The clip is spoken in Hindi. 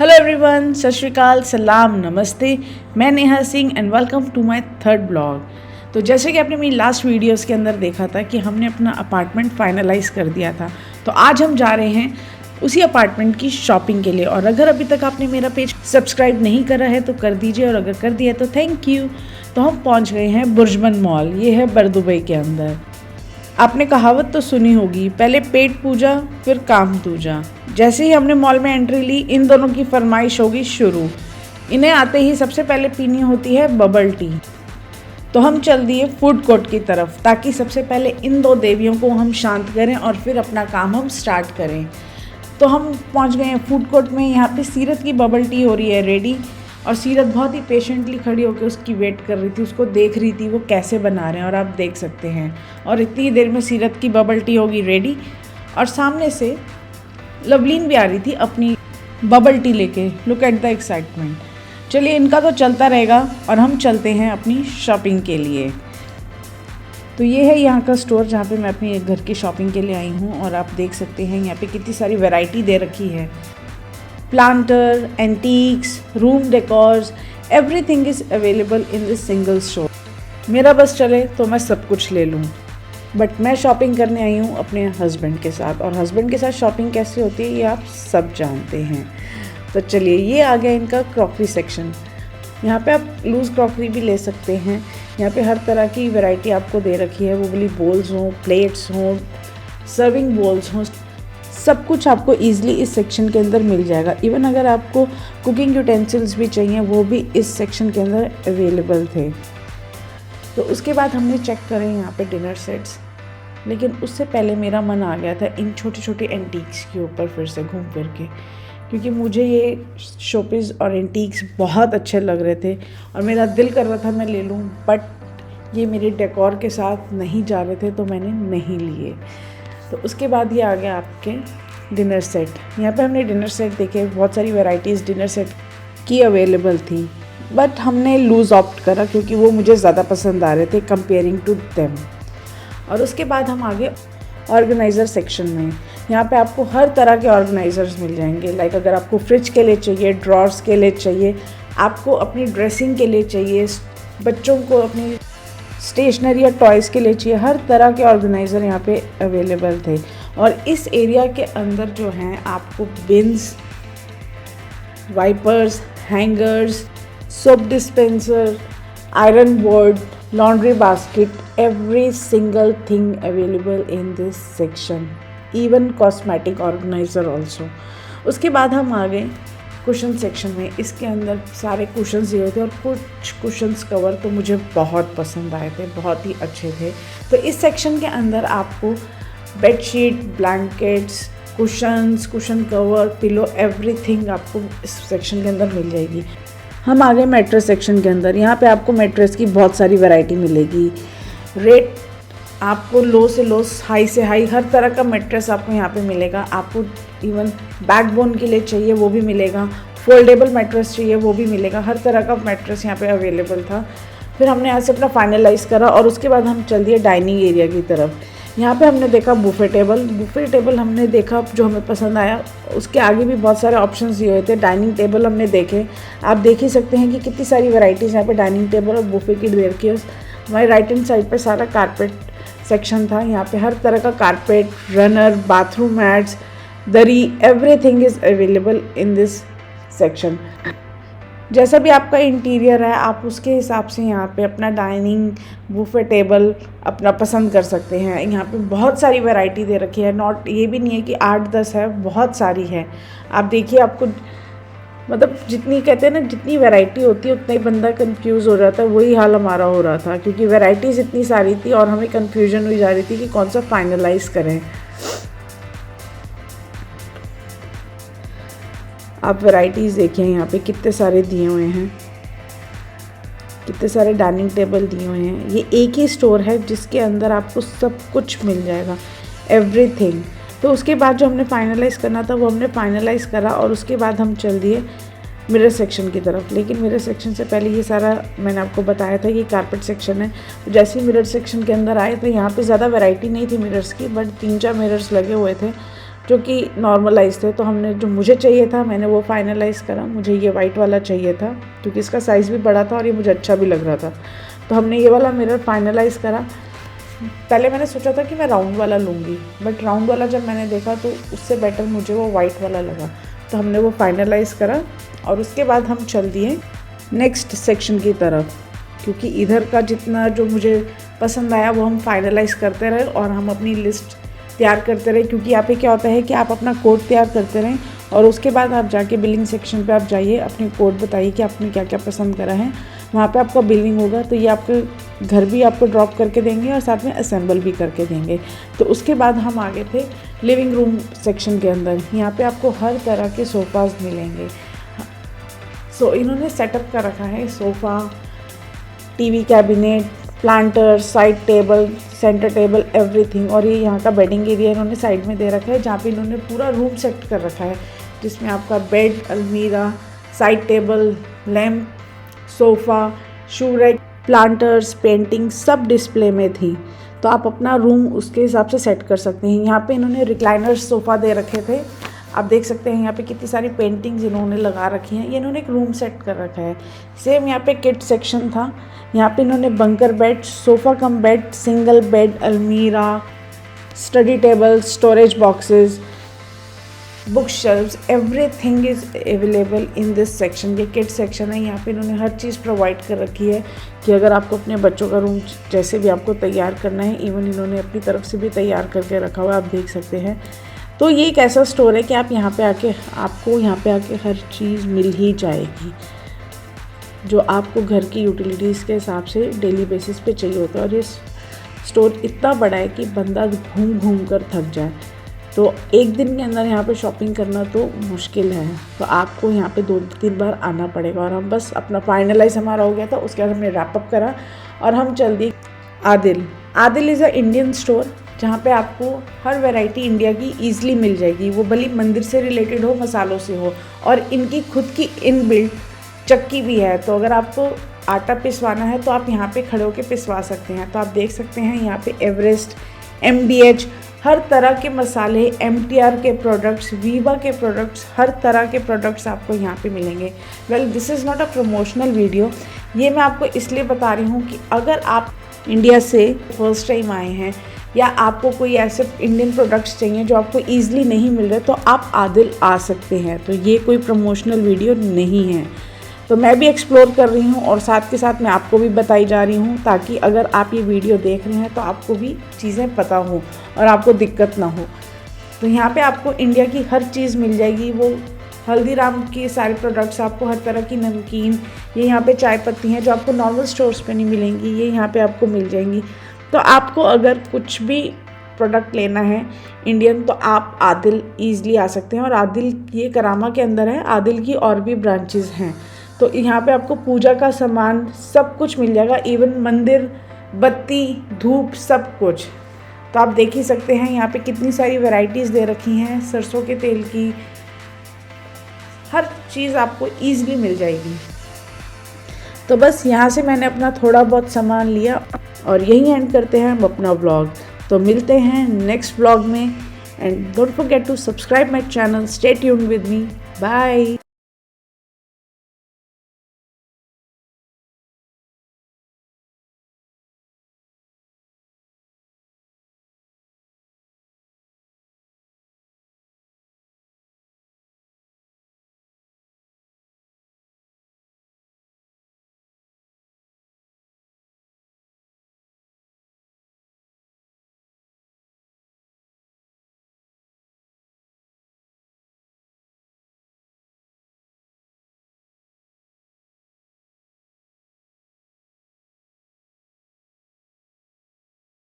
हेलो एवरीवन, सत श्री अकाल, सलाम, नमस्ते। मैं Neha Singh and welcome to my third blog. तो जैसे कि आपने मेरी लास्ट वीडियोस के अंदर देखा था कि हमने अपना अपार्टमेंट फाइनलाइज कर दिया था, तो आज हम जा रहे हैं उसी अपार्टमेंट की शॉपिंग के लिए। और अगर अभी तक आपने मेरा पेज सब्सक्राइब नहीं करा है तो कर दीजिए, और अगर कर दिया तो थैंक यू। तो हम पहुँच गए हैं बुर्जमन मॉल। ये है बरदुबई के अंदर। आपने कहावत तो सुनी होगी, पहले पेट पूजा फिर काम दूजा। जैसे ही हमने मॉल में एंट्री ली, इन दोनों की फरमाइश होगी शुरू। इन्हें आते ही सबसे पहले पीनी होती है बबल टी। तो हम चल दिए फूड कोर्ट की तरफ, ताकि सबसे पहले इन दो देवियों को हम शांत करें और फिर अपना काम हम स्टार्ट करें। तो हम पहुंच गए हैं फूड कोर्ट में। यहाँ पे सीरत की बबल टी हो रही है रेडी, और सीरत बहुत ही पेशेंटली खड़ी होकर उसकी वेट कर रही थी, उसको देख रही थी वो कैसे बना रहे हैं, और आप देख सकते हैं। और इतनी देर में सीरत की बबल टी होगी रेडी। और सामने से लवलीन भी आ रही थी अपनी बबल टी लेके। Look at the excitement. चलिए, इनका तो चलता रहेगा और हम चलते हैं अपनी शॉपिंग के लिए। तो ये है यहाँ का स्टोर जहाँ पे मैं अपनी घर की शॉपिंग के लिए आई हूँ, और आप देख सकते हैं यहाँ पे कितनी सारी वैरायटी दे रखी है। Planter, antiques, room decors, everything is available in this single store. मेरा बस चले तो मैं सब कुछ ले लूँ, बट मैं शॉपिंग करने आई हूँ अपने हस्बैंड के साथ, और हस्बैंड के साथ शॉपिंग कैसे होती है ये आप सब जानते हैं। तो चलिए, ये आ गया इनका क्रॉकरी सेक्शन। यहाँ पे आप लूज़ क्रॉकरी भी ले सकते हैं। यहाँ पे हर तरह की वैरायटी आपको दे रखी है। वो बोली बोल्स हों, प्लेट्स हों, सर्विंग बोल्स हों, सब कुछ आपको ईजिली इस सेक्शन के अंदर मिल जाएगा। इवन अगर आपको कुकिंग यूटेंसिल्स भी चाहिए, वो भी इस सेक्शन के अंदर अवेलेबल थे। तो उसके बाद हमने चेक करे यहाँ पे डिनर सेट्स, लेकिन उससे पहले मेरा मन आ गया था इन छोटे छोटे एंटीक्स के ऊपर फिर से घूम फिर के, क्योंकि मुझे ये शोपीस और एंटीक्स बहुत अच्छे लग रहे थे और मेरा दिल कर रहा था मैं ले लूँ, बट ये मेरे डेकोर के साथ नहीं जा रहे थे तो मैंने नहीं लिए। तो उसके बाद ये आ गया आपके डिनर सेट। यहाँ पे हमने डिनर सेट देखे, बहुत सारी वैरायटीज़ डिनर सेट की अवेलेबल थी, बट हमने लूज़ ऑप्ट करा क्योंकि वो मुझे ज़्यादा पसंद आ रहे थे कंपेयरिंग टू देम। और उसके बाद हम आगे ऑर्गेनाइज़र सेक्शन में। यहाँ पे आपको हर तरह के ऑर्गेनाइज़र्स मिल जाएंगे। लाइक अगर आपको फ्रिज के लिए चाहिए, ड्रॉर्स के लिए चाहिए, आपको अपनी ड्रेसिंग के लिए चाहिए, बच्चों को अपनी स्टेशनरी या टॉयज़ के लिए चाहिए, हर तरह के ऑर्गेनाइज़र यहाँ पे अवेलेबल थे। और इस एरिया के अंदर जो हैं आपको bins, wipers, hangers, soap dispenser, iron board, laundry basket, every single thing available in this section, even cosmetic organizer also. उसके बाद हम आ गए कुशन सेक्शन में। इसके अंदर सारे कुशन्स दिए थे, और कुछ कुशन्स कवर तो मुझे बहुत पसंद आए थे, बहुत ही अच्छे थे। तो इस सेक्शन के अंदर आपको bedsheet, blankets, cushions, cushion cover, pillow, everything आपको इस सेक्शन के अंदर मिल जाएगी। हम आ गए मैट्रेस सेक्शन के अंदर। यहाँ पे आपको मैट्रेस की बहुत सारी वैरायटी मिलेगी। रेट आपको लो से लो, हाई से हाई, हर तरह का मैट्रेस आपको यहाँ पे मिलेगा। आपको इवन बैकबोन के लिए चाहिए वो भी मिलेगा, फोल्डेबल मैट्रेस चाहिए वो भी मिलेगा, हर तरह का मैट्रेस यहाँ पे अवेलेबल था। फिर हमने यहाँ से अपना फाइनलाइज़ करा, और उसके बाद हम चल दिए डाइनिंग एरिया की तरफ। यहाँ पे हमने देखा बुफे टेबल हमने देखा जो हमें पसंद आया। उसके आगे भी बहुत सारे ऑप्शंस दिए हुए थे। डाइनिंग टेबल हमने देखे, आप देख ही सकते हैं कि कितनी सारी वैरायटीज़ यहाँ पे डाइनिंग टेबल और बुफे की दे रखी है। हमारे राइट हैंड साइड पे सारा कारपेट सेक्शन था। यहाँ पे हर तरह का कारपेट, रनर, बाथरूम मैट्स, दरी, everything is available in this section. जैसा भी आपका इंटीरियर है, आप उसके हिसाब से यहाँ पे अपना डाइनिंग, बुफे टेबल अपना पसंद कर सकते हैं। यहाँ पे बहुत सारी वैरायटी दे रखी है। नॉट ये भी नहीं है कि 8-10 है, बहुत सारी है। आप देखिए, आपको मतलब जितनी कहते हैं ना, जितनी वैरायटी होती है उतना ही बंदा कंफ्यूज हो जाता है। वही हाल हमारा हो रहा था, क्योंकि वैरायटीज़ इतनी सारी थी और हमें कंफ्यूजन हुई जा रही थी कि कौन सा फाइनलाइज करें। आप वैरायटीज़ देखिए, यहाँ पे कितने सारे दिए हुए हैं, कितने सारे डाइनिंग टेबल दिए हुए हैं। ये एक ही स्टोर है जिसके अंदर आपको सब कुछ मिल जाएगा, एवरीथिंग। तो उसके बाद जो हमने फाइनलाइज़ करना था वो हमने फाइनलाइज़ करा, और उसके बाद हम चल दिए मिरर सेक्शन की तरफ। लेकिन मिरर सेक्शन से पहले ये सारा मैंने आपको बताया था कि कारपेट सेक्शन है। तो जैसे ही मिरर सेक्शन के अंदर आए तो यहाँ पे ज़्यादा वैरायटी नहीं थी मिरर्स की, बट 3-4 मिरर्स लगे हुए थे। जो कि नॉर्मलाइज थे। तो हमने जो मुझे चाहिए था मैंने वो फाइनलाइज़ करा। मुझे ये वाइट वाला चाहिए था क्योंकि इसका साइज़ भी बड़ा था और ये मुझे अच्छा भी लग रहा था। तो हमने ये वाला मिरर फाइनलाइज़ करा। पहले मैंने सोचा था कि मैं राउंड वाला लूँगी, बट राउंड वाला जब मैंने देखा तो उससे बेटर मुझे वो वाइट वाला लगा। तो हमने वो फाइनलाइज़ करा और उसके बाद हम चल दिए नेक्स्ट सेक्शन की तरफ, क्योंकि इधर का जितना जो मुझे पसंद आया वो हम फाइनलाइज़ करते रहे और हम अपनी लिस्ट तैयार करते रहे। क्योंकि यहाँ पे क्या होता है कि आप अपना कोड तैयार करते रहें और उसके बाद आप जाके बिलिंग सेक्शन पे आप जाइए, अपनी कोड बताइए कि आपने क्या क्या पसंद करा है, वहाँ पे आपका बिलिंग होगा। तो ये आपके घर भी आपको ड्रॉप करके देंगे और साथ में असेंबल भी करके देंगे। तो उसके बाद हम आगे थे लिविंग रूम सेक्शन के अंदर। यहाँ पे आपको हर तरह के सोफ़ाज़ मिलेंगे। सो इन्होंने सेटअप कर रखा है sofa, TV cabinet, planter, side table, centre table, everything. और ये यहाँ का बेडिंग एरिया इन्होंने साइड में दे रखा है जहाँ पे इन्होंने पूरा रूम सेट कर रखा है, जिसमें आपका बेड, अलमीरा, side table, lamp, sofa, shoe rack, planters, painting सब डिस्प्ले में थी। तो आप अपना रूम उसके हिसाब से सेट कर सकते हैं। यहाँ पे इन्होंने रिक्लाइनर्स सोफ़ा दे रखे थे, आप देख सकते हैं यहाँ पे कितनी सारी पेंटिंग्स इन्होंने लगा रखी हैं। ये इन्होंने एक रूम सेट कर रखा है। सेम यहाँ पे किड सेक्शन था। यहाँ पे इन्होंने bunker bed, sofa cum bed, single bed, अलमीरा, study table, storage boxes, book shelves, everything is available in this section. ये किड सेक्शन है। यहाँ पे इन्होंने हर चीज़ प्रोवाइड कर रखी है कि अगर आपको अपने बच्चों का रूम जैसे भी आपको तैयार करना है, इवन इन्होंने अपनी तरफ से भी तैयार करके रखा हुआ है, आप देख सकते हैं। तो ये एक ऐसा स्टोर है कि आप यहाँ पे आके आपको यहाँ पे आके हर चीज़ मिल ही जाएगी जो आपको घर की यूटिलिटीज़ के हिसाब से डेली बेसिस पे चाहिए होता है। और ये स्टोर इतना बड़ा है कि बंदा घूम घूम कर थक जाए। तो एक दिन के अंदर यहाँ पे शॉपिंग करना तो मुश्किल है, तो आपको यहाँ पे 2-3 बार आना पड़ेगा। और हम बस अपना फाइनलाइज हमारा हो गया था, उसके बाद हमने रैपअप करा और हम चल दिए Adil. Adil is a Indian store जहाँ पे आपको हर वैरायटी इंडिया की ईजिली मिल जाएगी, वो भली मंदिर से रिलेटेड हो, मसालों से हो। और इनकी खुद की इनबिल्ट चक्की भी है, तो अगर आपको आटा पिसवाना है तो आप यहाँ पे खड़े होकर पिसवा सकते हैं। तो आप देख सकते हैं यहाँ पे एवरेस्ट, MDH, हर तरह के मसाले, MTR के प्रोडक्ट्स, वीवा के प्रोडक्ट्स, हर तरह के प्रोडक्ट्स आपको यहाँ पे मिलेंगे। Well, this is not a promotional video. ये मैं आपको इसलिए बता रही हूँ कि अगर आप इंडिया से फर्स्ट टाइम आए हैं या आपको कोई ऐसे इंडियन प्रोडक्ट्स चाहिए जो आपको ईजिली नहीं मिल रहे, तो आप आदिल आ सकते हैं। तो ये कोई प्रमोशनल वीडियो नहीं है। तो मैं भी एक्सप्लोर कर रही हूँ और साथ के साथ मैं आपको भी बताई जा रही हूँ, ताकि अगर आप ये वीडियो देख रहे हैं तो आपको भी चीज़ें पता हो और आपको दिक्कत ना हो। तो यहाँ पे आपको इंडिया की हर चीज़ मिल जाएगी। वो हल्दीराम की सारे प्रोडक्ट्स, आपको हर तरह की नमकीन, ये यहाँ पे चाय पत्ती हैं जो आपको नॉर्मल स्टोर्स पे नहीं मिलेंगी, ये यहाँ पे आपको मिल जाएंगी। तो आपको अगर कुछ भी प्रोडक्ट लेना है इंडियन, तो आप आदिल ईज़िली आ सकते हैं। और आदिल ये करामा के अंदर है, आदिल की और भी ब्रांचेज़ हैं। तो यहाँ पे आपको पूजा का सामान सब कुछ मिल जाएगा, इवन मंदिर, बत्ती, धूप, सब कुछ। तो आप देख ही सकते हैं यहाँ पे कितनी सारी वैरायटीज़ दे रखी हैं। सरसों के तेल की हर चीज़ आपको ईज़िली मिल जाएगी। तो बस यहाँ से मैंने अपना थोड़ा बहुत सामान लिया और यही एंड करते हैं हम अपना व्लॉग। तो मिलते हैं नेक्स्ट व्लॉग में, and don't forget to subscribe my channel, stay tuned with me, bye.